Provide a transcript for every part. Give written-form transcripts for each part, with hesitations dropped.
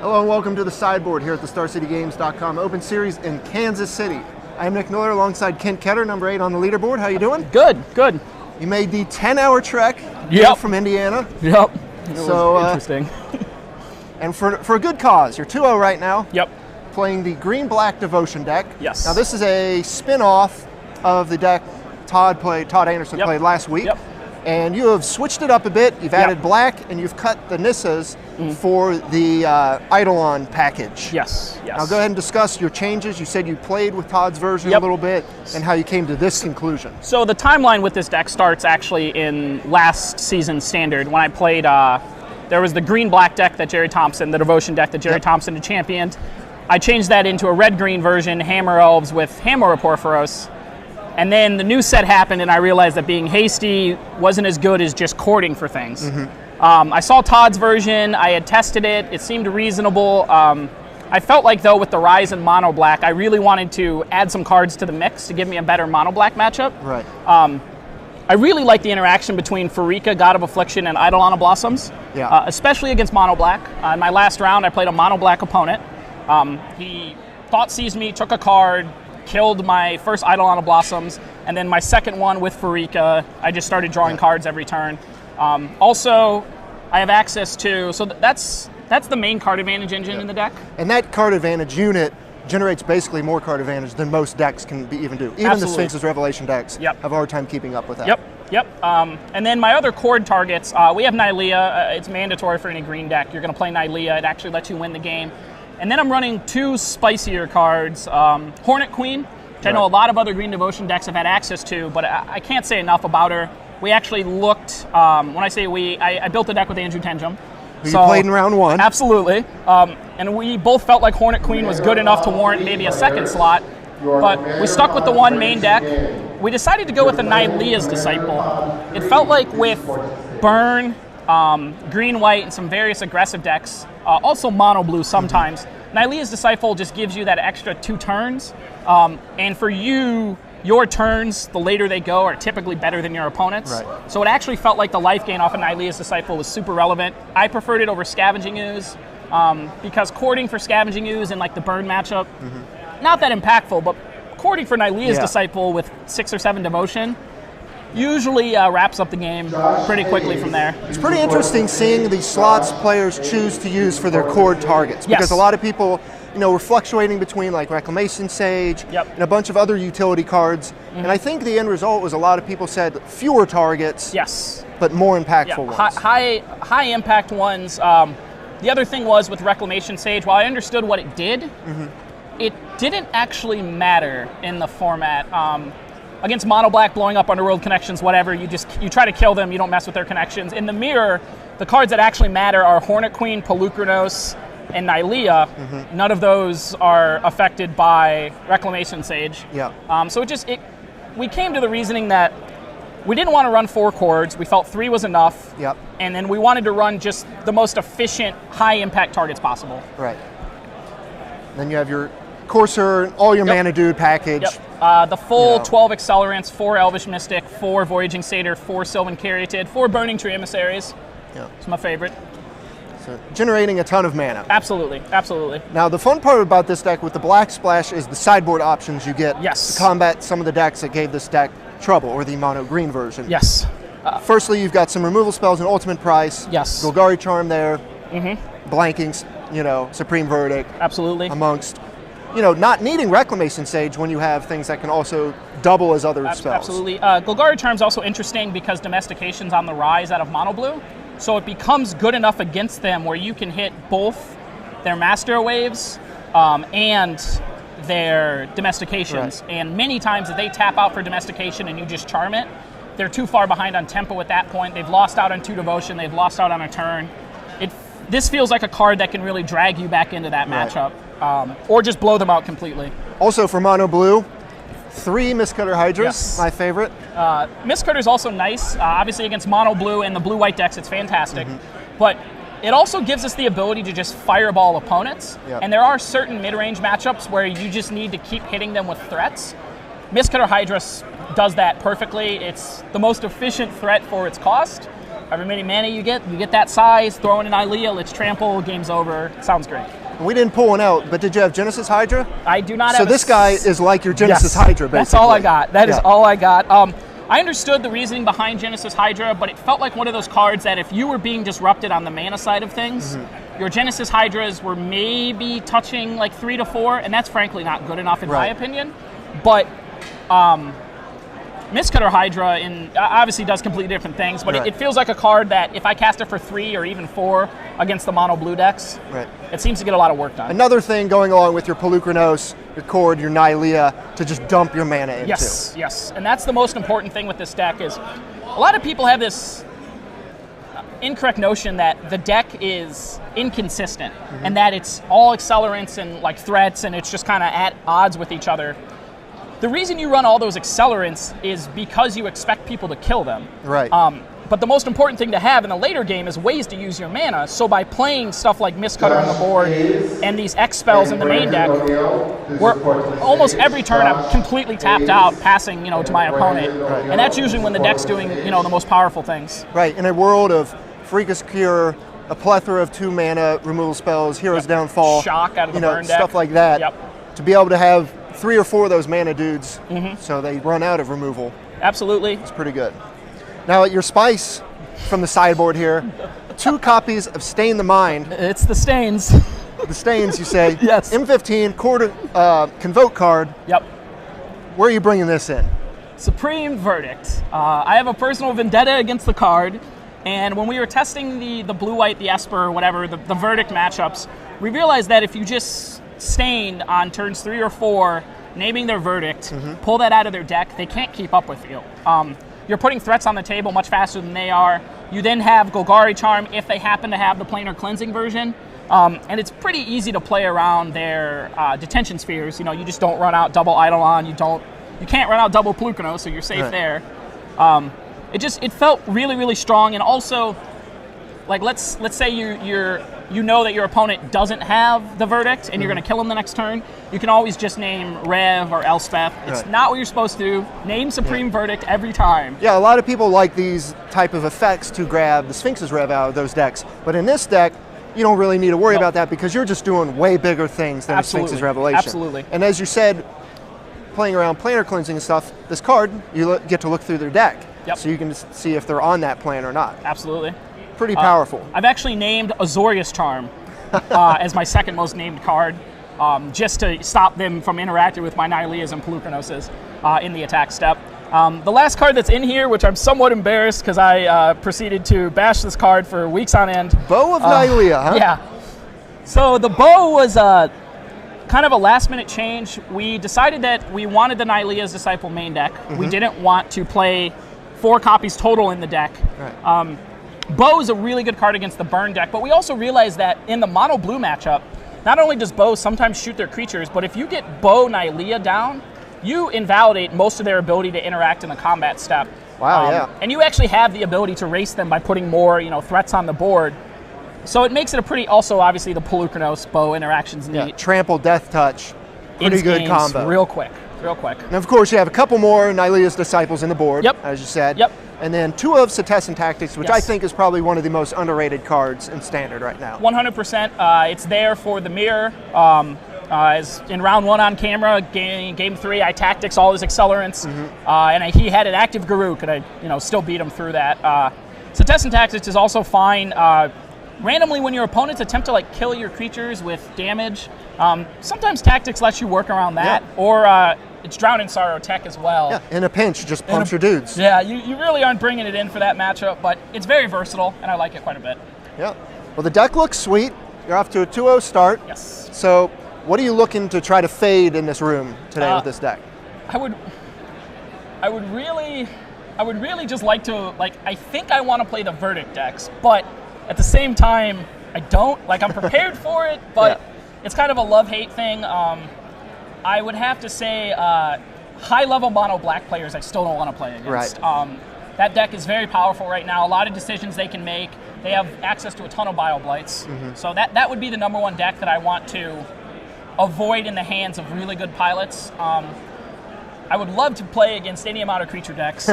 Hello and welcome to the sideboard here at the StarCityGames.com Open Series in Kansas City. I'm Nick Miller alongside Kent Ketter, number 8 on the leaderboard. How you doing? Good, good. You made the 10-hour trek from Indiana. Yep. It was interesting. And for a good cause. You're 2-0 right now. Yep. Playing the green-black Devotion deck. Yes. Now this is a spin-off of the deck Todd Anderson played last week. Yep. And you have switched it up a bit. You've added black, and you've cut the Nissas for the Eidolon package. Yes, yes. Now go ahead and discuss your changes. You said you played with Todd's version a little bit, and how you came to this conclusion. So the timeline with this deck starts actually in last season's Standard, when I played, there was the green-black deck that Jerry Thompson, the Devotion deck that Jerry Thompson had championed. I changed that into a red-green version, Hammer Elves with Hammer Porphyros. And then the new set happened, and I realized that being hasty wasn't as good as just courting for things. I saw Todd's version. I had tested it. It seemed reasonable. I felt like, though, with the rise in mono black, I really wanted to add some cards to the mix to give me a better mono black matchup. Right. I really like the interaction between Pharika, God of Affliction, and Eidolon of Blossoms, especially against mono black. In my last round, I played a mono black opponent. He thought seized me, took a card, killed my first Eidolon of Blossoms, and then my second one with Pharika, I just started drawing cards every turn. Also, I have access to, so that's the main card advantage engine in the deck. And that card advantage unit generates basically more card advantage than most decks can even do. Even the Sphinx's Revelation decks have a hard time keeping up with that. Yep. And then my other chord targets, we have Nylea. It's mandatory for any green deck. You're going to play Nylea. It actually lets you win the game. And then I'm running 2 spicier cards, Hornet Queen, which I know a lot of other Green Devotion decks have had access to, but I can't say enough about her. We actually looked, when I say we, I built a deck with Andrew Tenjum. You played in round 1. Absolutely. And we both felt like Hornet Queen was good enough to warrant maybe a second slot, but we stuck with the one main deck. We decided to go with the Nylea's Disciple. It felt like with Burn, green, white, and some various aggressive decks, also mono blue sometimes, Nylea's Disciple just gives you that extra 2 turns. And for you, your turns, the later they go, are typically better than your opponent's. Right. So it actually felt like the life gain off of Nylea's Disciple was super relevant. I preferred it over Scavenging Ooze, because courting for Scavenging Ooze in like the burn matchup, not that impactful, but courting for Nylea's Disciple with 6 or 7 devotion usually wraps up the game pretty quickly from there. It's pretty interesting seeing the slots players choose to use for their chord targets, because a lot of people, were fluctuating between like Reclamation Sage and a bunch of other utility cards. And I think the end result was a lot of people said fewer targets, but more impactful ones. High impact ones. The other thing was with Reclamation Sage, while I understood what it did, it didn't actually matter in the format. Against mono black, blowing up Underworld connections, whatever, you try to kill them, you don't mess with their connections. In the mirror, the cards that actually matter are Hornet Queen, Polukranos, and Nylea. None of those are affected by Reclamation Sage. So we came to the reasoning that we didn't want to run 4 chords. We felt 3 was enough. And then we wanted to run just the most efficient, high impact targets possible. Right. Then you have your Courser, all your Mana Dude package. The full 12 Accelerants, 4 Elvish Mystic, 4 Voyaging Satyr, 4 Sylvan Caryatid, 4 Burning Tree Emissaries. It's my favorite. So generating a ton of mana. Absolutely, absolutely. Now the fun part about this deck with the Black Splash is the sideboard options you get to combat some of the decks that gave this deck trouble, or the mono green version. Firstly, you've got some removal spells in Ultimate Price. Golgari Charm there. Blanking, Supreme Verdict. Absolutely. Amongst not needing Reclamation Sage when you have things that can also double as other spells. Absolutely. Golgari Charm's also interesting because Domestication's on the rise out of Mono Blue, so it becomes good enough against them where you can hit both their Master Waves and their Domestications. And many times if they tap out for Domestication and you just charm it, they're too far behind on tempo at that point. They've lost out on 2 devotion, they've lost out on a turn. This feels like a card that can really drag you back into that matchup. Or just blow them out completely. Also for mono blue, 3 Mistcutter Hydras, my favorite. Mistcutter's also nice. Obviously against mono blue and the blue-white decks, it's fantastic. But it also gives us the ability to just fireball opponents. And there are certain mid-range matchups where you just need to keep hitting them with threats. Mistcutter Hydras does that perfectly. It's the most efficient threat for its cost. However many mana you get that size, throw in an Ilea, let's trample, game's over. Sounds great. We didn't pull one out, but did you have Genesis Hydra? I do not have. So this guy is like your Genesis Hydra, basically. That's all I got. That is all I got. I understood the reasoning behind Genesis Hydra, but it felt like one of those cards that if you were being disrupted on the mana side of things, your Genesis Hydras were maybe touching like 3 to 4, and that's frankly not good enough in my opinion. But Mistcutter Hydra obviously does completely different things, but it feels like a card that if I cast it for 3 or even 4 against the mono blue decks, it seems to get a lot of work done. Another thing going along with your Polukranos, your Cord, your Nylea, to just dump your mana into. Yes, and that's the most important thing with this deck is a lot of people have this incorrect notion that the deck is inconsistent and that it's all accelerants and like threats and it's just kind of at odds with each other. The reason you run all those accelerants is because you expect people to kill them. Right. But the most important thing to have in the later game is ways to use your mana. So by playing stuff like Mistcutter on the board and these X spells in the main deck, where almost every turn I'm completely tapped out, passing to my opponent, and that's usually when the deck's doing the most powerful things. Right. In a world of Freakus Cure, a plethora of 2 mana removal spells, Hero's Downfall, Shock out of the burn deck, stuff like that. To be able to have 3 or 4 of those mana dudes, so they run out of removal. Absolutely. It's pretty good. Now, your spice from the sideboard here, 2 copies of Stain the Mind. It's the stains. The stains, you say. Yes. M15, Convoke card. Yep. Where are you bringing this in? Supreme Verdict. I have a personal vendetta against the card, and when we were testing the blue-white, the Esper, or whatever, the Verdict matchups, we realized that if you just stained on turns 3 or 4, naming their Verdict, pull that out of their deck, they can't keep up with you. You're putting threats on the table much faster than they are. You then have Golgari Charm if they happen to have the Planar Cleansing version. And it's pretty easy to play around their detention spheres. You just don't run out double Eidolon. You can't run out double Polukranos, so you're safe there. It felt really, really strong, and also, like let's say you know that your opponent doesn't have the Verdict and you're going to kill him the next turn, you can always just name Rev or Elspeth. It's not what you're supposed to do. Name Supreme Verdict every time. Yeah, a lot of people like these type of effects to grab the Sphinx's Rev out of those decks, but in this deck, you don't really need to worry about that because you're just doing way bigger things than a Sphinx's Revelation. Absolutely. And as you said, playing around Planar Cleansing and stuff, this card, you get to look through their deck. So you can see if they're on that plan or not. Absolutely. Pretty powerful. I've actually named Azorius Charm as my second most named card, just to stop them from interacting with my Nyleas and Polukranos in the attack step. The last card that's in here, which I'm somewhat embarrassed because I proceeded to bash this card for weeks on end. Bow of Nylea, huh? Yeah. So the bow was kind of a last-minute change. We decided that we wanted the Nylea's Disciple main deck. We didn't want to play 4 copies total in the deck. Bow is a really good card against the burn deck, but we also realized that in the mono blue matchup, not only does Bow sometimes shoot their creatures, but if you get Bow Nylea down, you invalidate most of their ability to interact in the combat step. Wow, And you actually have the ability to race them by putting more, threats on the board. So it makes it a pretty, also obviously the Polukranos Bow interactions neat. Trample, Death Touch, pretty good combo. Real quick. And of course you have a couple more Nylea's Disciples in the board, as you said. And then 2 of Setessan Tactics, which I think is probably one of the most underrated cards in Standard right now. 100%. It's there for the mirror. As in round 1 on camera, game 3, I tactics all his accelerants, and he had an active Garuk, and I still beat him through that. Setessan Tactics is also fine. Randomly, when your opponents attempt to kill your creatures with damage, sometimes Tactics lets you work around that, or it's Drown in Sorrow tech as well. Yeah, in a pinch, just pumps your dudes. Yeah, you really aren't bringing it in for that matchup, but it's very versatile, and I like it quite a bit. Yeah. Well, the deck looks sweet. You're off to a 2-0 start. Yes. So, what are you looking to try to fade in this room today with this deck? I would really just like to, I think I want to play the Verdict decks, but at the same time, I don't. I'm prepared for it, but it's kind of a love-hate thing. I would have to say high-level mono black players I still don't want to play against. That deck is very powerful right now. A lot of decisions they can make. They have access to a ton of Bio Blights. So that would be the #1 deck that I want to avoid in the hands of really good pilots. I would love to play against any amount of creature decks.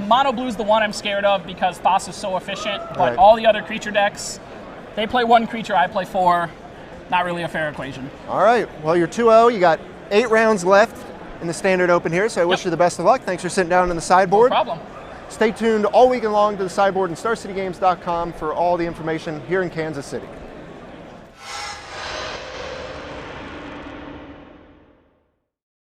Mono Blue's the one I'm scared of because Thas is so efficient, but all the other creature decks, they play 1 creature, I play 4. Not really a fair equation. All right, well, you're 2-0. You got 8 rounds left in the Standard Open here, so I wish you the best of luck. Thanks for sitting down on the sideboard. No problem. Stay tuned all weekend long to the sideboard and StarCityGames.com for all the information here in Kansas City.